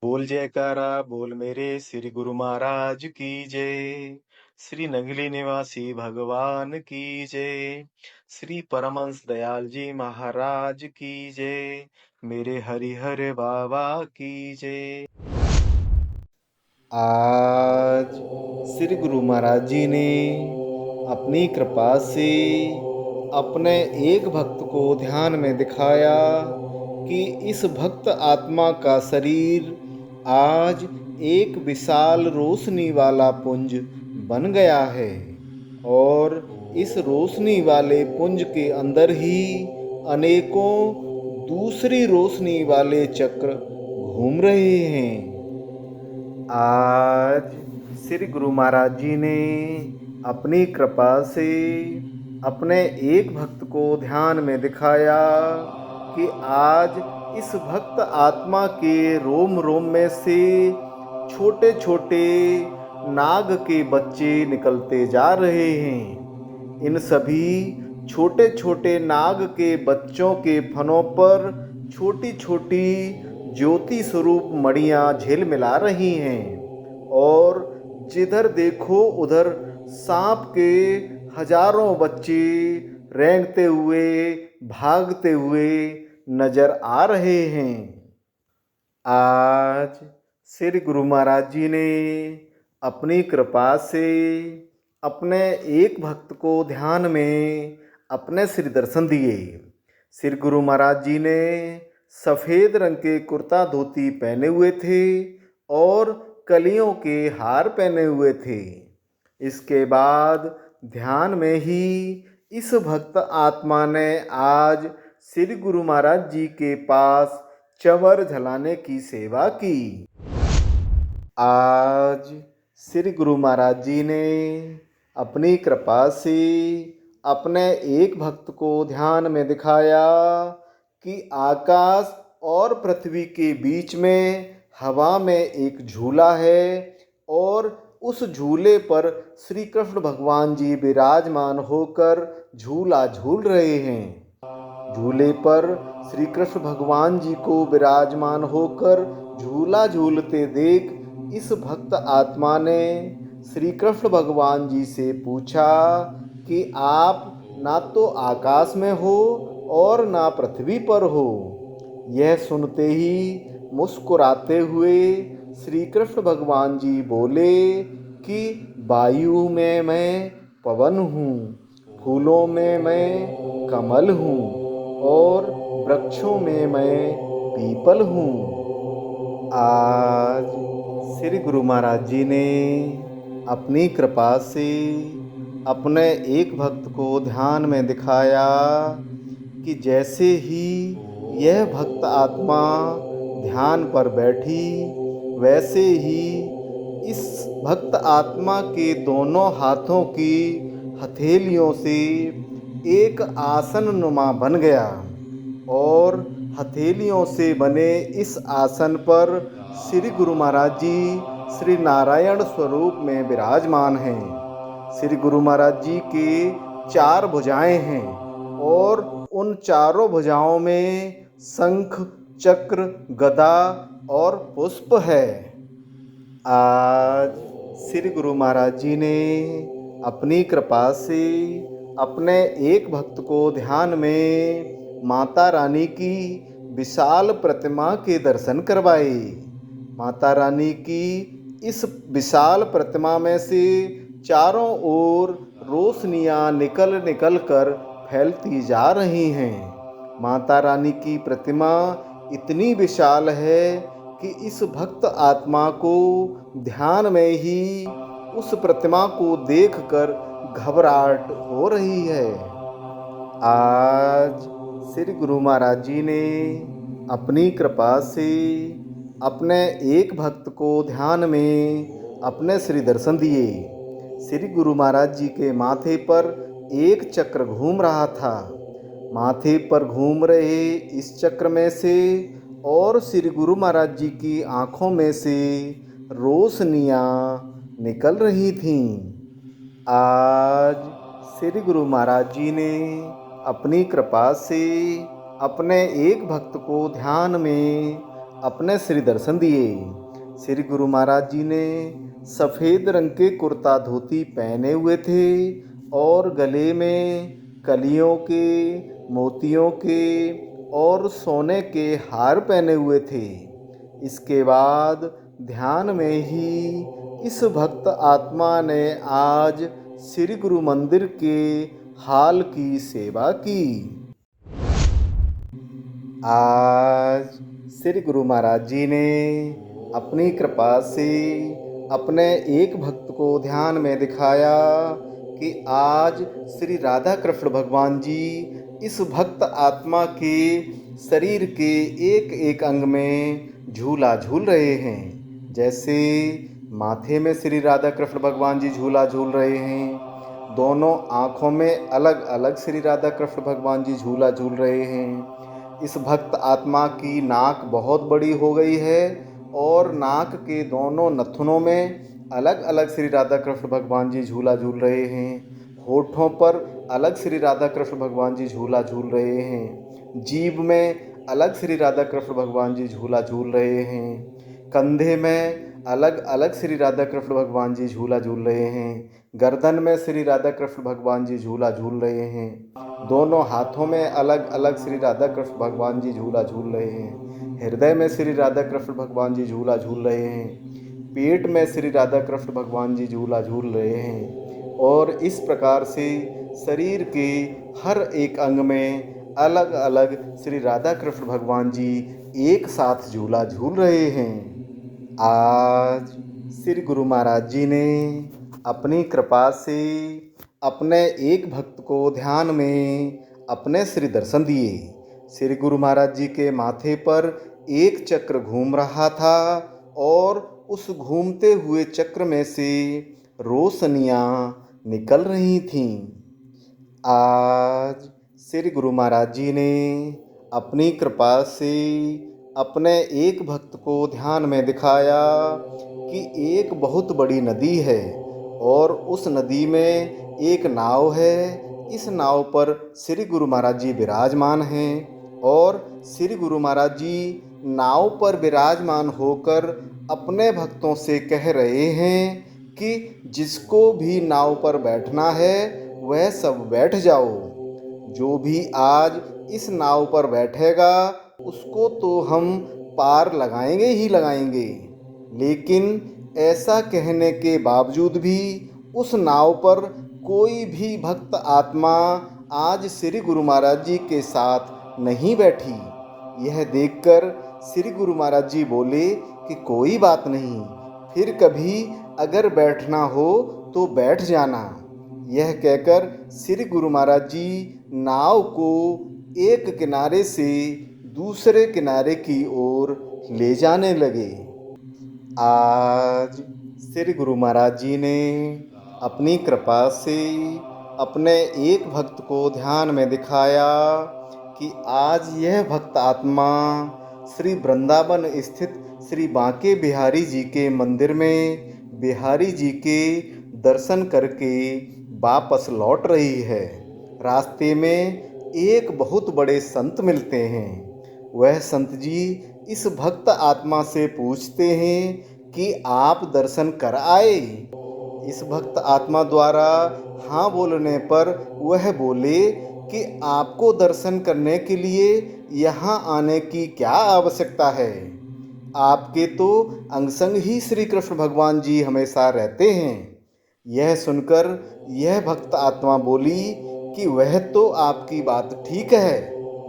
बोल जयकारा बोल मेरे श्री गुरु महाराज की जय। श्री नगली निवासी भगवान की जय। श्री परमहंस दयाल जी महाराज की जय। मेरे हरिहर बाबा की जय। आज श्री गुरु महाराज जी ने अपनी कृपा से अपने एक भक्त को ध्यान में दिखाया कि इस भक्त आत्मा का शरीर आज एक विशाल रोशनी वाला पुंज बन गया है और इस रोशनी वाले पुंज के अंदर ही अनेकों दूसरी रोशनी वाले चक्र घूम रहे हैं। आज श्री गुरु महाराज जी ने अपनी कृपा से अपने एक भक्त को ध्यान में दिखाया कि आज इस भक्त आत्मा के रोम रोम में से छोटे छोटे नाग के बच्चे निकलते जा रहे हैं। इन सभी छोटे छोटे नाग के बच्चों के फनों पर छोटी छोटी ज्योति स्वरूप मणियां झिलमिला रही हैं और जिधर देखो उधर सांप के हजारों बच्चे रेंगते हुए भागते हुए नजर आ रहे हैं। आज श्री गुरु महाराज जी ने अपनी कृपा से अपने एक भक्त को ध्यान में अपने श्री दर्शन दिए। श्री गुरु महाराज जी ने सफ़ेद रंग के कुर्ता धोती पहने हुए थे और कलियों के हार पहने हुए थे। इसके बाद ध्यान में ही इस भक्त आत्मा ने आज श्री गुरु महाराज जी के पास चंवर झलाने की सेवा की। आज श्री गुरु महाराज जी ने अपनी कृपा से अपने एक भक्त को ध्यान में दिखाया कि आकाश और पृथ्वी के बीच में हवा में एक झूला है और उस झूले पर श्री कृष्ण भगवान जी विराजमान होकर झूला झूल रहे हैं। झूले पर श्री कृष्ण भगवान जी को विराजमान होकर झूला झूलते देख इस भक्त आत्मा ने श्री कृष्ण भगवान जी से पूछा कि आप ना तो आकाश में हो और ना पृथ्वी पर हो। यह सुनते ही मुस्कुराते हुए श्री कृष्ण भगवान जी बोले कि वायु में मैं पवन हूँ, फूलों में मैं कमल हूँ और वृक्षों में मैं पीपल हूँ। आज श्री गुरु महाराज जी ने अपनी कृपा से अपने एक भक्त को ध्यान में दिखाया कि जैसे ही यह भक्त आत्मा ध्यान पर बैठी वैसे ही इस भक्त आत्मा के दोनों हाथों की हथेलियों से एक आसन नुमा बन गया और हथेलियों से बने इस आसन पर श्री गुरु महाराज जी श्री नारायण स्वरूप में विराजमान हैं। श्री गुरु महाराज जी के 4 भुजाएं हैं और उन चारों भुजाओं में शंख, चक्र, गदा और पुष्प है। आज श्री गुरु महाराज जी ने अपनी कृपा से अपने एक भक्त को ध्यान में माता रानी की विशाल प्रतिमा के दर्शन करवाए। माता रानी की इस विशाल प्रतिमा में से चारों ओर रोशनियां निकल निकल कर फैलती जा रही हैं। माता रानी की प्रतिमा इतनी विशाल है कि इस भक्त आत्मा को ध्यान में ही उस प्रतिमा को देखकर घबराहट हो रही है। आज श्री गुरु महाराज जी ने अपनी कृपा से अपने एक भक्त को ध्यान में अपने श्री दर्शन दिए। श्री गुरु महाराज जी के माथे पर एक चक्र घूम रहा था। माथे पर घूम रहे इस चक्र में से और श्री गुरु महाराज जी की आँखों में से रोशनियाँ निकल रही थीं। आज श्री गुरु महाराज जी ने अपनी कृपा से अपने एक भक्त को ध्यान में अपने श्री दर्शन दिए। श्री गुरु महाराज जी ने सफ़ेद रंग के कुर्ता धोती पहने हुए थे और गले में कलियों के, मोतियों के और सोने के हार पहने हुए थे। इसके बाद ध्यान में ही इस भक्त आत्मा ने आज श्री गुरु मंदिर के हाल की सेवा की। आज श्री गुरु महाराज जी ने अपनी कृपा से अपने एक भक्त को ध्यान में दिखाया कि आज श्री राधा कृष्ण भगवान जी इस भक्त आत्मा के शरीर के एक एक अंग में झूला झूल रहे हैं। जैसे माथे में श्री राधा कृष्ण भगवान जी झूला झूल रहे हैं, दोनों आँखों में अलग अलग श्री राधा कृष्ण भगवान जी झूला झूल रहे हैं। इस भक्त आत्मा की नाक बहुत बड़ी हो गई है और नाक के दोनों नथुनों में अलग अलग श्री राधा कृष्ण भगवान जी झूला झूल रहे हैं। होठों पर अलग श्री राधा कृष्ण भगवान जी झूला झूल रहे हैं। जीभ में अलग श्री राधा कृष्ण भगवान जी झूला झूल रहे हैं। कंधे में अलग अलग श्री राधा कृष्ण भगवान जी झूला झूल रहे हैं। गर्दन में श्री राधा कृष्ण भगवान जी झूला झूल रहे हैं। दोनों हाथों में अलग अलग श्री राधा कृष्ण भगवान जी झूला झूल रहे हैं। हृदय में श्री राधा कृष्ण भगवान जी झूला झूल रहे हैं। पेट में श्री राधा कृष्ण भगवान जी झूला झूल रहे हैं। और इस प्रकार से शरीर के हर एक अंग में अलग अलग श्री राधा कृष्ण भगवान जी एक साथ झूला झूल रहे हैं। आज श्री गुरु महाराज जी ने अपनी कृपा से अपने एक भक्त को ध्यान में अपने श्री दर्शन दिए। श्री गुरु महाराज जी के माथे पर एक चक्र घूम रहा था और उस घूमते हुए चक्र में से रोशनियाँ निकल रही थीं। आज श्री गुरु महाराज जी ने अपनी कृपा से अपने एक भक्त को ध्यान में दिखाया कि एक बहुत बड़ी नदी है और उस नदी में एक नाव है। इस नाव पर श्री गुरु महाराज जी विराजमान हैं और श्री गुरु महाराज जी नाव पर विराजमान होकर अपने भक्तों से कह रहे हैं कि जिसको भी नाव पर बैठना है वह सब बैठ जाओ। जो भी आज इस नाव पर बैठेगा उसको तो हम पार लगाएंगे ही लगाएंगे। लेकिन ऐसा कहने के बावजूद भी उस नाव पर कोई भी भक्त आत्मा आज श्री गुरु महाराज जी के साथ नहीं बैठी। यह देखकर श्री गुरु महाराज जी बोले कि कोई बात नहीं, फिर कभी अगर बैठना हो तो बैठ जाना। यह कहकर श्री गुरु महाराज जी नाव को एक किनारे से दूसरे किनारे की ओर ले जाने लगे। आज श्री गुरु महाराज जी ने अपनी कृपा से अपने एक भक्त को ध्यान में दिखाया कि आज यह भक्त आत्मा श्री वृंदावन स्थित श्री बांके बिहारी जी के मंदिर में बिहारी जी के दर्शन करके वापस लौट रही है। रास्ते में एक बहुत बड़े संत मिलते हैं। वह संत जी इस भक्त आत्मा से पूछते हैं कि आप दर्शन कर आए। इस भक्त आत्मा द्वारा हाँ बोलने पर वह बोले कि आपको दर्शन करने के लिए यहाँ आने की क्या आवश्यकता है। आपके तो अंग संग ही श्री कृष्ण भगवान जी हमेशा रहते हैं। यह सुनकर यह भक्त आत्मा बोली कि वह तो आपकी बात ठीक है,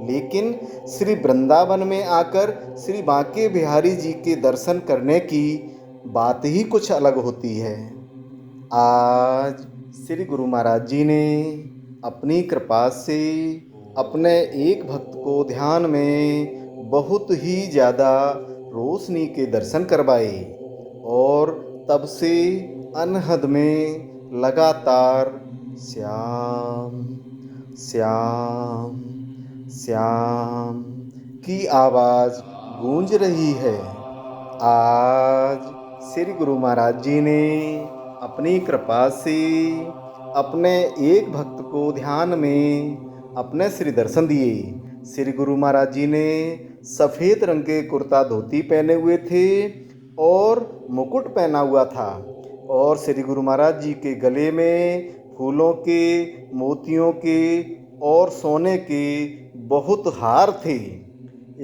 लेकिन श्री वृंदावन में आकर श्री बांके बिहारी जी के दर्शन करने की बात ही कुछ अलग होती है। आज श्री गुरु महाराज जी ने अपनी कृपा से अपने एक भक्त को ध्यान में बहुत ही ज़्यादा रोशनी के दर्शन करवाए और तब से अनहद में लगातार श्याम श्याम श्याम की आवाज़ गूंज रही है। आज श्री गुरु महाराज जी ने अपनी कृपा से अपने एक भक्त को ध्यान में अपने श्री दर्शन दिए। श्री गुरु महाराज जी ने सफ़ेद रंग के कुर्ता धोती पहने हुए थे और मुकुट पहना हुआ था और श्री गुरु महाराज जी के गले में फूलों के, मोतियों के और सोने के बहुत हार थे।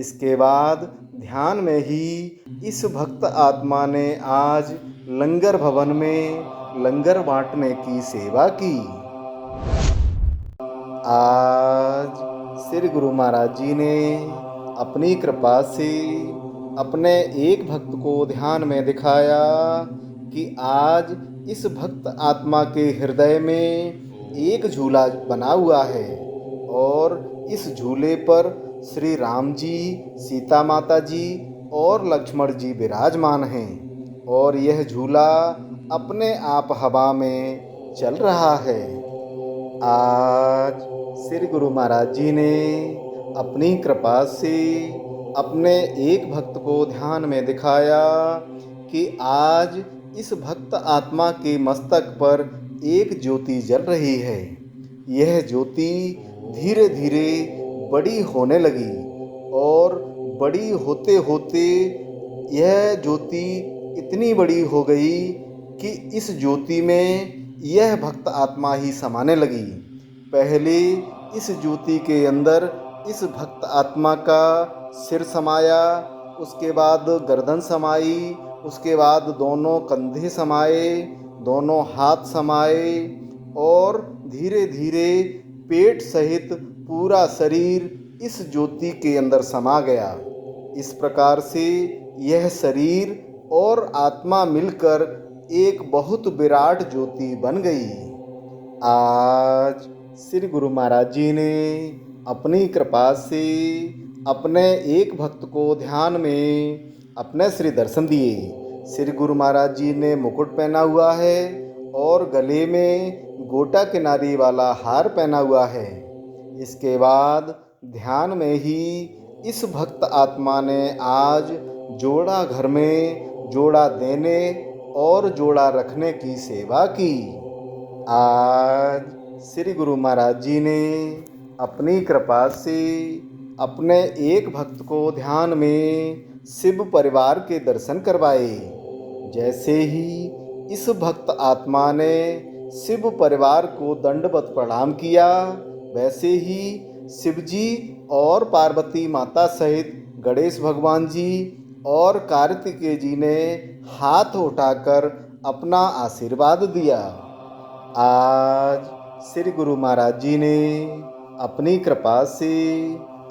इसके बाद ध्यान में ही इस भक्त आत्मा ने आज लंगर भवन में लंगर बांटने की सेवा की। आज श्री गुरु महाराज जी ने अपनी कृपा से अपने एक भक्त को ध्यान में दिखाया कि आज इस भक्त आत्मा के हृदय में एक झूला बना हुआ है और इस झूले पर श्री राम जी, सीता माता जी और लक्ष्मण जी विराजमान हैं और यह झूला अपने आप हवा में चल रहा है। आज श्री गुरु महाराज जी ने अपनी कृपा से अपने एक भक्त को ध्यान में दिखाया कि आज इस भक्त आत्मा के मस्तक पर एक ज्योति जल रही है। यह ज्योति धीरे धीरे बड़ी होने लगी और बड़ी होते होते यह ज्योति इतनी बड़ी हो गई कि इस ज्योति में यह भक्त आत्मा ही समाने लगी। पहले इस ज्योति के अंदर इस भक्त आत्मा का सिर समाया, उसके बाद गर्दन समाई, उसके बाद दोनों कंधे समाए, दोनों हाथ समाए और धीरे धीरे पेट सहित पूरा शरीर इस ज्योति के अंदर समा गया। इस प्रकार से यह शरीर और आत्मा मिलकर एक बहुत विराट ज्योति बन गई। आज श्री गुरु महाराज जी ने अपनी कृपा से अपने एक भक्त को ध्यान में अपने श्री दर्शन दिए। श्री गुरु महाराज जी ने मुकुट पहना हुआ है और गले में गोटा किनारी वाला हार पहना हुआ है। इसके बाद ध्यान में ही इस भक्त आत्मा ने आज जोड़ा घर में जोड़ा देने और जोड़ा रखने की सेवा की। आज श्री गुरु महाराज जी ने अपनी कृपा से अपने एक भक्त को ध्यान में शिव परिवार के दर्शन करवाए। जैसे ही इस भक्त आत्मा ने शिव परिवार को दंडवत प्रणाम किया, वैसे ही शिव जी और पार्वती माता सहित गणेश भगवान जी और कार्तिकेय जी ने हाथ उठाकर अपना आशीर्वाद दिया। आज श्री गुरु महाराज जी ने अपनी कृपा से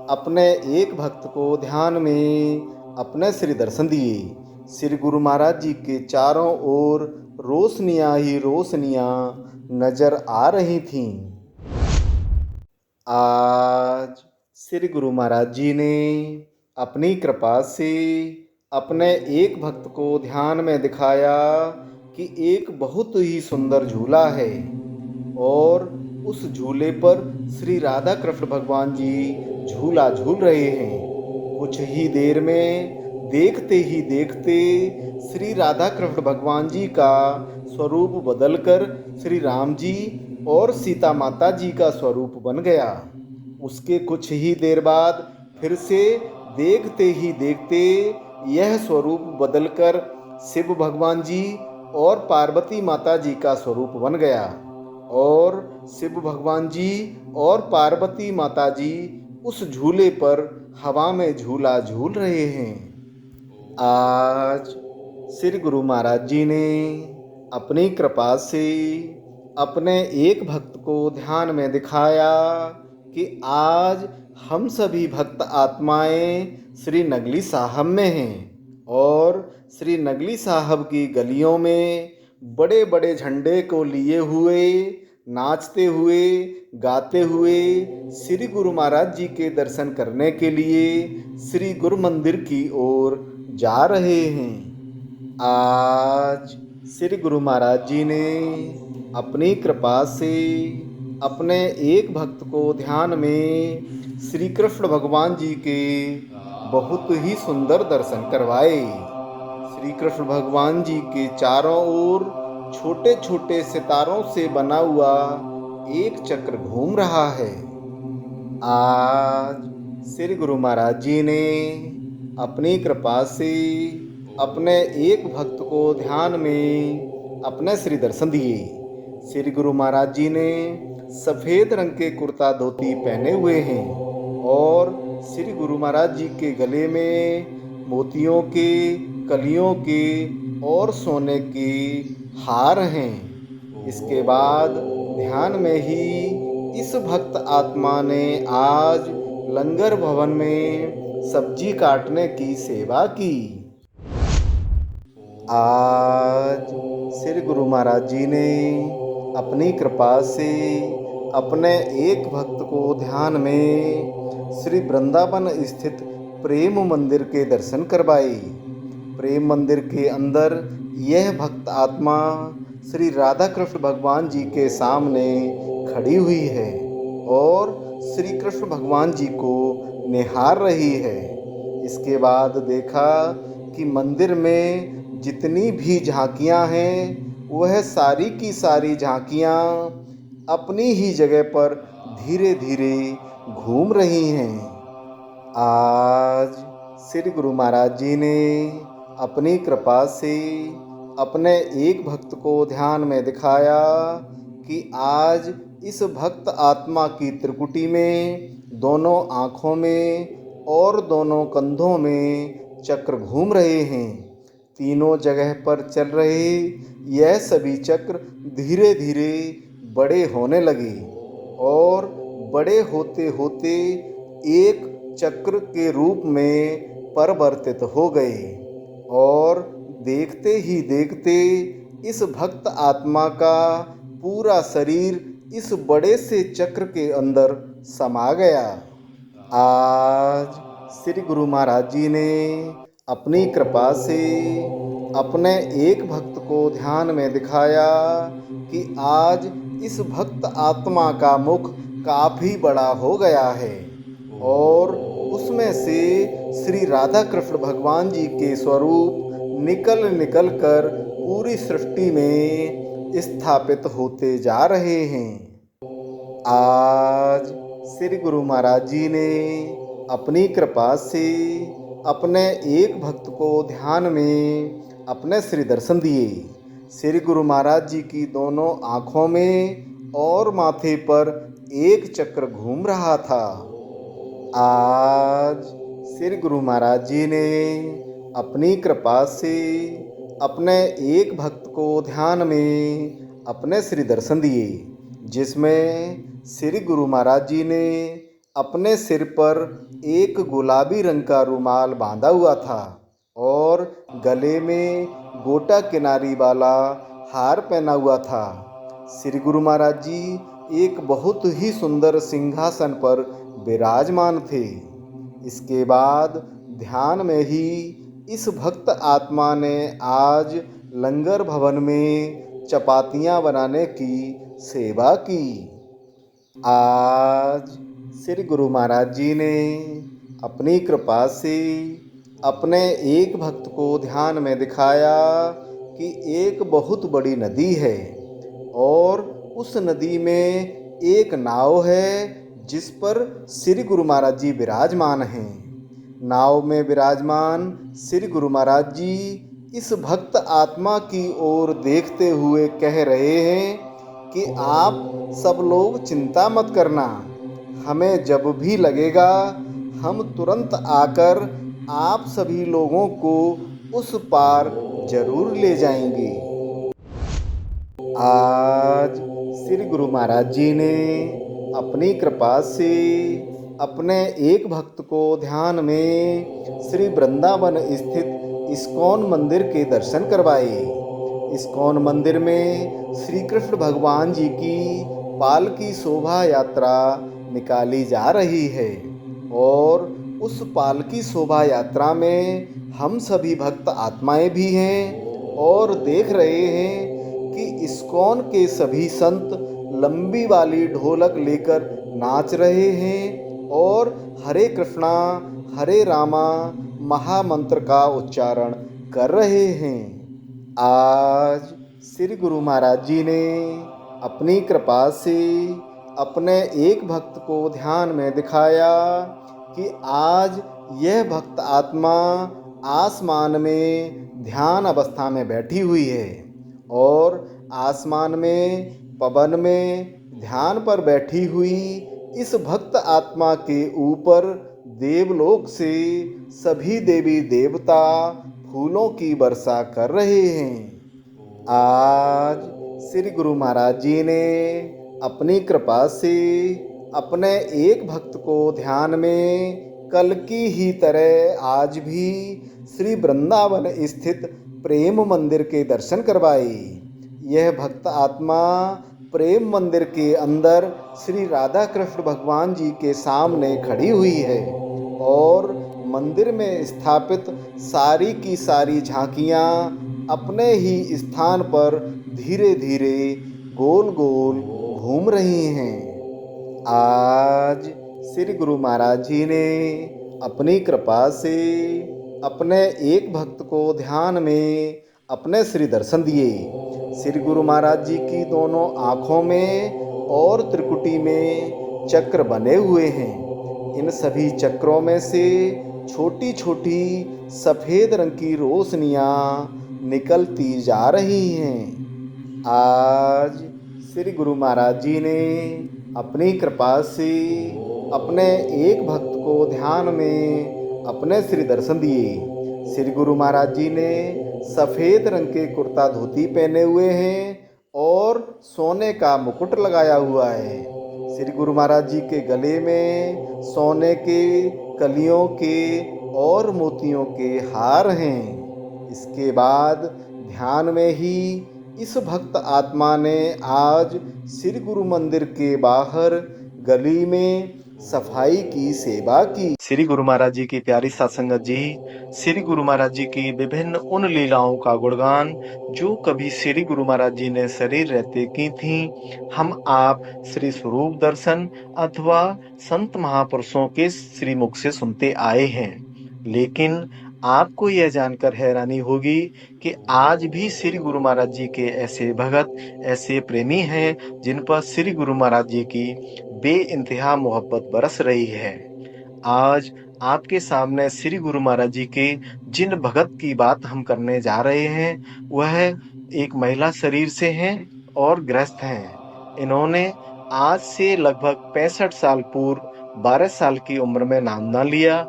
अपने एक भक्त को ध्यान में अपने श्री दर्शन दिए। श्री गुरु महाराज जी के चारों ओर रोशनियाँ ही रोशनियाँ नजर आ रही थीं। आज श्री गुरु महाराज जी ने अपनी कृपा से अपने एक भक्त को ध्यान में दिखाया कि एक बहुत ही सुंदर झूला है और उस झूले पर श्री राधा कृष्ण भगवान जी झूला झूल रहे हैं। कुछ ही देर में देखते ही देखते श्री राधा कृष्ण भगवान जी का स्वरूप बदलकर श्री राम जी और सीता माता जी का स्वरूप बन गया। उसके कुछ ही देर बाद फिर से देखते ही देखते यह स्वरूप बदलकर शिव भगवान जी और पार्वती माता जी का स्वरूप बन गया और शिव भगवान जी और पार्वती माता जी उस झूले पर हवा में झूला झूल रहे हैं। आज श्री गुरु महाराज जी ने अपनी कृपा से अपने एक भक्त को ध्यान में दिखाया कि आज हम सभी भक्त आत्माएं श्री नगली साहब में हैं और श्री नगली साहब की गलियों में बड़े बड़े झंडे को लिए हुए नाचते हुए गाते हुए श्री गुरु महाराज जी के दर्शन करने के लिए श्री गुरु मंदिर की ओर जा रहे हैं। आज श्री गुरु महाराज जी ने अपनी कृपा से अपने एक भक्त को ध्यान में श्री कृष्ण भगवान जी के बहुत ही सुंदर दर्शन करवाए। श्री कृष्ण भगवान जी के चारों ओर छोटे छोटे सितारों से बना हुआ एक चक्र घूम रहा है। आज श्री गुरु महाराज जी ने अपनी कृपा से अपने एक भक्त को ध्यान में अपने श्री दर्शन दिए। श्री गुरु महाराज जी ने सफ़ेद रंग के कुर्ता धोती पहने हुए हैं और श्री गुरु महाराज जी के गले में मोतियों के, कलियों के और सोने के हार हैं। इसके बाद ध्यान में ही इस भक्त आत्मा ने आज लंगर भवन में सब्जी काटने की सेवा की। आज श्री गुरु महाराज जी ने अपनी कृपा से अपने एक भक्त को ध्यान में श्री वृंदावन स्थित प्रेम मंदिर के दर्शन करवाए। प्रेम मंदिर के अंदर यह भक्त आत्मा श्री राधा कृष्ण भगवान जी के सामने खड़ी हुई है और श्री कृष्ण भगवान जी को निहार रही है। इसके बाद देखा कि मंदिर में जितनी भी झांकियां हैं वह सारी की सारी झांकियां अपनी ही जगह पर धीरे धीरे घूम रही हैं। आज श्री गुरु महाराज जी ने अपनी कृपा से अपने एक भक्त को ध्यान में दिखाया कि आज इस भक्त आत्मा की त्रिकुटी में दोनों आँखों में और दोनों कंधों में चक्र घूम रहे हैं। तीनों जगह पर चल रहे यह सभी चक्र धीरे धीरे बड़े होने लगे और बड़े होते होते एक चक्र के रूप में परिवर्तित हो गए और देखते ही देखते इस भक्त आत्मा का पूरा शरीर इस बड़े से चक्र के अंदर समा गया। आज श्री गुरु महाराज जी ने अपनी कृपा से अपने एक भक्त को ध्यान में दिखाया कि आज इस भक्त आत्मा का मुख काफ़ी बड़ा हो गया है और उसमें से श्री राधा कृष्ण भगवान जी के स्वरूप निकल निकल कर पूरी सृष्टि में स्थापित होते जा रहे हैं। आज श्री गुरु महाराज जी ने अपनी कृपा से अपने एक भक्त को ध्यान में अपने श्री दर्शन दिए। श्री गुरु महाराज जी की दोनों आँखों में और माथे पर एक चक्र घूम रहा था। आज श्री गुरु महाराज जी ने अपनी कृपा से अपने एक भक्त को ध्यान में अपने श्री दर्शन दिए, जिसमें श्री गुरु महाराज जी ने अपने सिर पर एक गुलाबी रंग का रुमाल बांधा हुआ था और गले में गोटा किनारी वाला हार पहना हुआ था। श्री गुरु महाराज जी एक बहुत ही सुंदर सिंहासन पर विराजमान थे। इसके बाद ध्यान में ही इस भक्त आत्मा ने आज लंगर भवन में चपातियाँ बनाने की सेवा की। आज श्री गुरु महाराज जी ने अपनी कृपा से अपने एक भक्त को ध्यान में दिखाया कि एक बहुत बड़ी नदी है और उस नदी में एक नाव है जिस पर श्री गुरु महाराज जी विराजमान हैं। नाव में विराजमान श्री गुरु महाराज जी इस भक्त आत्मा की ओर देखते हुए कह रहे हैं कि आप सब लोग चिंता मत करना, हमें जब भी लगेगा हम तुरंत आकर आप सभी लोगों को उस पार जरूर ले जाएंगे। आज श्री गुरु महाराज जी ने अपनी कृपा से अपने एक भक्त को ध्यान में श्री वृंदावन स्थित इस्कॉन मंदिर के दर्शन करवाए। इस्कॉन मंदिर में श्री कृष्ण भगवान जी की पालकी शोभा यात्रा निकाली जा रही है और उस पालकी शोभा यात्रा में हम सभी भक्त आत्माएं भी हैं और देख रहे हैं कि इस्कॉन के सभी संत लंबी वाली ढोलक लेकर नाच रहे हैं और हरे कृष्णा हरे रामा महामंत्र का उच्चारण कर रहे हैं। आज श्री गुरु महाराज जी ने अपनी कृपा से अपने एक भक्त को ध्यान में दिखाया कि आज यह भक्त आत्मा आसमान में ध्यान अवस्था में बैठी हुई है और आसमान में पवन में ध्यान पर बैठी हुई इस भक्त आत्मा के ऊपर देवलोक से सभी देवी देवता फूलों की वर्षा कर रहे हैं। आज श्री गुरु महाराज जी ने अपनी कृपा से अपने एक भक्त को ध्यान में कल की ही तरह आज भी श्री वृंदावन स्थित प्रेम मंदिर के दर्शन करवाए। यह भक्त आत्मा प्रेम मंदिर के अंदर श्री राधा कृष्ण भगवान जी के सामने खड़ी हुई है और मंदिर में स्थापित सारी की सारी झांकियां अपने ही स्थान पर धीरे धीरे गोल गोल घूम रही हैं। आज श्री गुरु महाराज जी ने अपनी कृपा से अपने एक भक्त को ध्यान में अपने श्री दर्शन दिए। श्री गुरु महाराज जी की दोनों आँखों में और त्रिकुटी में चक्र बने हुए हैं। इन सभी चक्रों में से छोटी छोटी सफ़ेद रंग की रोशनियाँ निकलती जा रही हैं। आज श्री गुरु महाराज जी ने अपनी कृपा से अपने एक भक्त को ध्यान में अपने श्री दर्शन दिए। श्री गुरु महाराज जी ने सफ़ेद रंग के कुर्ता धोती पहने हुए हैं और सोने का मुकुट लगाया हुआ है। श्री गुरु महाराज जी के गले में सोने के कलियों के और मोतियों के हार हैं। इसके बाद ध्यान में ही इस भक्त आत्मा ने आज श्री गुरु मंदिर के बाहर गली में सफाई की सेवा की। श्री गुरु महाराज जी की प्यारी सत्संगत जी, श्री गुरु महाराज जी की विभिन्न उन लीलाओं का गुणगान जो कभी श्री गुरु महाराज जी ने शरीर रहते की थी, हम आप श्री स्वरूप दर्शन अथवा संत महापुरुषों के श्री मुख से सुनते आए हैं। लेकिन आपको यह जानकर हैरानी होगी कि आज भी श्री गुरु महाराज जी के ऐसे भगत, ऐसे प्रेमी हैं जिन पर श्री गुरु महाराज जी की बेइंतहा मोहब्बत बरस रही है। आज आपके सामने श्री गुरु महाराज जी के जिन भगत की बात हम करने जा रहे हैं वह एक महिला शरीर से हैं और गृहस्थ हैं। इन्होंने आज से लगभग 65 साल पूर्व 12 साल की उम्र में नामदान लिया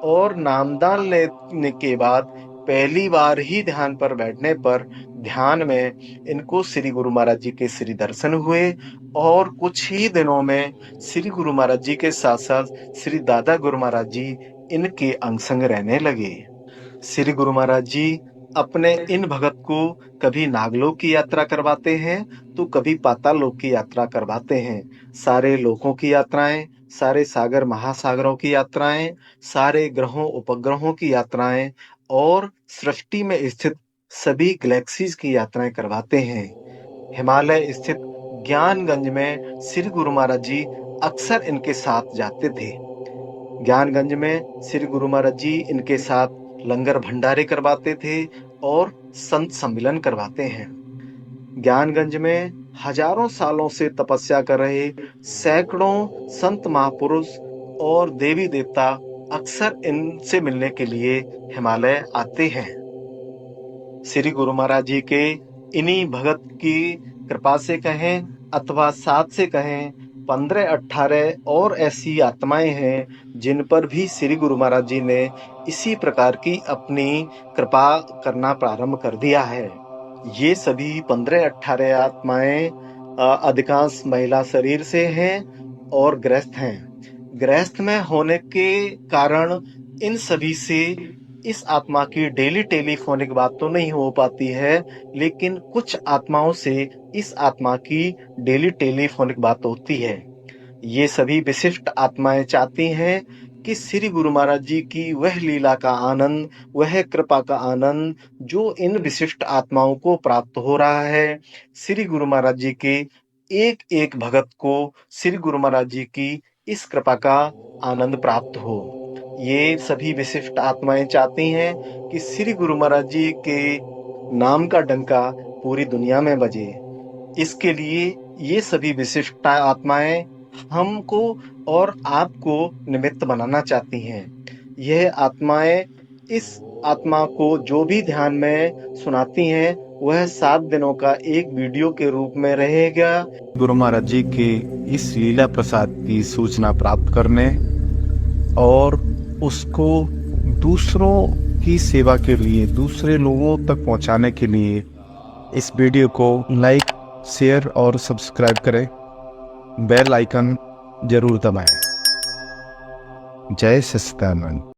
और नामदान लेने के बाद पहली बार ही ध्यान पर बैठने पर ध्यान में इनको श्री गुरु महाराज जी के श्री दर्शन हुए और कुछ ही दिनों में श्री गुरु महाराज जी के साथ साथ श्री दादा गुरु महाराज जी इनके अंग संग रहने लगे। श्री गुरु महाराज जी अपने इन भगत को कभी नागलोक की यात्रा करवाते हैं तो कभी पाताल लोक की यात्रा करवाते हैं। सारे लोकों की यात्राएं, सारे सागर महासागरों की यात्राएं, सारे ग्रहों उपग्रहों की यात्राएं और सृष्टि में स्थित सभी गैलेक्सीज की यात्राएं करवाते हैं। हिमालय स्थित ज्ञानगंज में श्री गुरु महाराज जी अक्सर इनके साथ जाते थे। ज्ञानगंज में श्री गुरु महाराज जी इनके साथ लंगर भंडारे करवाते थे और संत सम्मेलन करवाते हैं। ज्ञानगंज में हजारों सालों से तपस्या कर रहे सैकड़ों संत महापुरुष और देवी देवता अक्सर इनसे मिलने के लिए हिमालय आते हैं। श्री गुरु महाराज जी के इन्हीं भगत की कृपा से कहें अथवा साथ से कहें 15-18 और ऐसी आत्माएं हैं जिन पर भी श्री गुरु महाराज जी ने इसी प्रकार की अपनी कृपा करना प्रारंभ कर दिया है। ये सभी 15-18 आत्माएं अधिकांश महिला शरीर से हैं और गृहस्थ हैं। गृहस्थ में होने के कारण इन सभी से इस आत्मा की डेली टेलीफोनिक बात तो नहीं हो पाती है, लेकिन कुछ आत्माओं से इस आत्मा की डेली टेलीफोनिक बात होती है। ये सभी विशिष्ट आत्माएं चाहती हैं कि श्री गुरु महाराज जी की वह लीला का आनंद, वह कृपा का आनंद जो इन विशिष्ट आत्माओं को प्राप्त हो रहा है, श्री गुरु महाराज जी के एक एक भगत को श्री गुरु महाराज जी की इस कृपा का आनंद प्राप्त हो। ये सभी विशिष्ट आत्माएं चाहती हैं कि श्री गुरु महाराज जी के नाम का डंका पूरी दुनिया में बजे। इसके लिए ये सभी विशिष्ट आत्माएं हमको और आपको निमित्त बनाना चाहती हैं। यह आत्माएं इस आत्मा को जो भी ध्यान में सुनाती हैं वह 7 दिनों का एक वीडियो के रूप में रहेगा। गुरु महाराज जी के इस लीला प्रसाद की सूचना प्राप्त करने और उसको दूसरों की सेवा के लिए, दूसरे लोगों तक पहुंचाने के लिए इस वीडियो को लाइक, शेयर और सब्सक्राइब करें। बेल आइकन जरूर दबाएं। जय सच्चिदानंद।